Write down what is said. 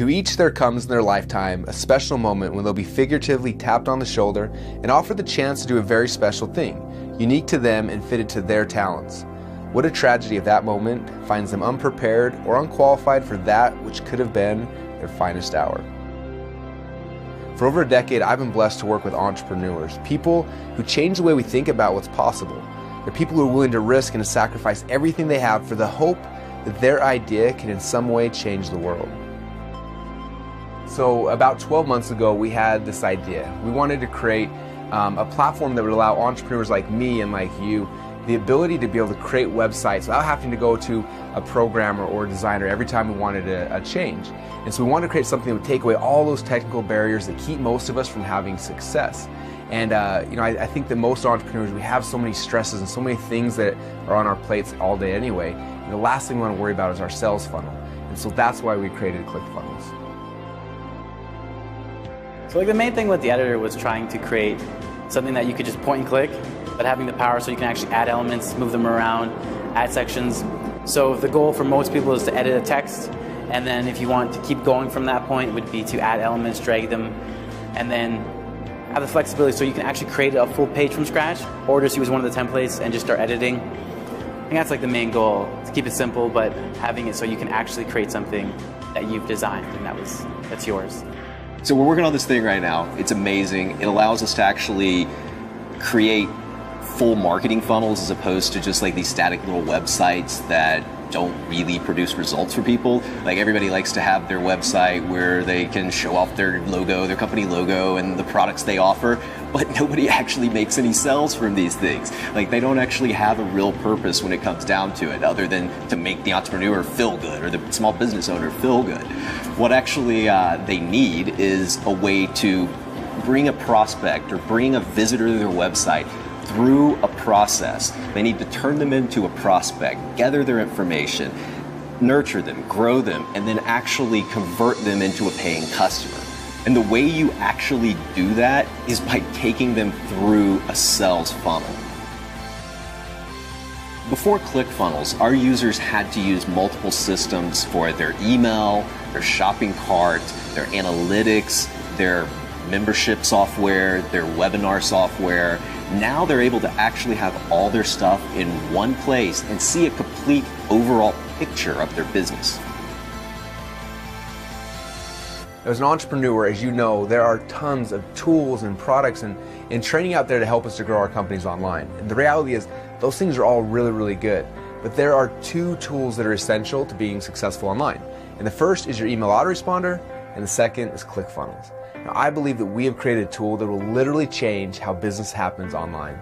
To each there comes in their lifetime a special moment when they'll be figuratively tapped on the shoulder and offered the chance to do a very special thing, unique to them and fitted to their talents. What a tragedy if that moment finds them unprepared or unqualified for that which could have been their finest hour. For over a decade, I've been blessed to work with entrepreneurs, people who change the way we think about what's possible. They're people who are willing to risk and to sacrifice everything they have for the hope that their idea can in some way change the world. So about 12 months ago, we had this idea. We wanted to create a platform that would allow entrepreneurs like me and like you the ability to be able to create websites without having to go to a programmer or a designer every time we wanted a change. And so we wanted to create something that would take away all those technical barriers that keep most of us from having success. And I think that most entrepreneurs, we have so many stresses and so many things that are on our plates all day anyway. And the last thing we want to worry about is our sales funnel. And so that's why we created Clickfunnels. So the main thing with the editor was trying to create something that you could just point and click, but having the power so you can actually add elements, move them around, add sections. So the goal for most people is to edit a text, and then if you want to keep going from that point, it would be to add elements, drag them, and then have the flexibility so you can actually create a full page from scratch, or just use one of the templates and just start editing. I think that's like the main goal, to keep it simple, but having it so you can actually create something that you've designed, and that's yours. So we're working on this thing right now. It's amazing. It allows us to actually create full marketing funnels as opposed to just like these static little websites that don't really produce results for people. Like everybody likes to have their website where they can show off their logo, their company logo, and the products they offer, but nobody actually makes any sales from these things. Like they don't actually have a real purpose when it comes down to it, other than to make the entrepreneur feel good or the small business owner feel good. What actually they need is a way to bring a prospect or bring a visitor to their website through a process. They need to turn them into a prospect, gather their information, nurture them, grow them, and then actually convert them into a paying customer. And the way you actually do that is by taking them through a sales funnel. Before Clickfunnels, our users had to use multiple systems for their email, their shopping cart, their analytics, their membership software, their webinar software. Now they're able to actually have all their stuff in one place and see a complete overall picture of their business. As an entrepreneur, as you know, there are tons of tools and products and training out there to help us to grow our companies online. And the reality is, those things are all really, really good. But there are two tools that are essential to being successful online. And the first is your email autoresponder, and the second is Clickfunnels. Now, I believe that we have created a tool that will literally change how business happens online.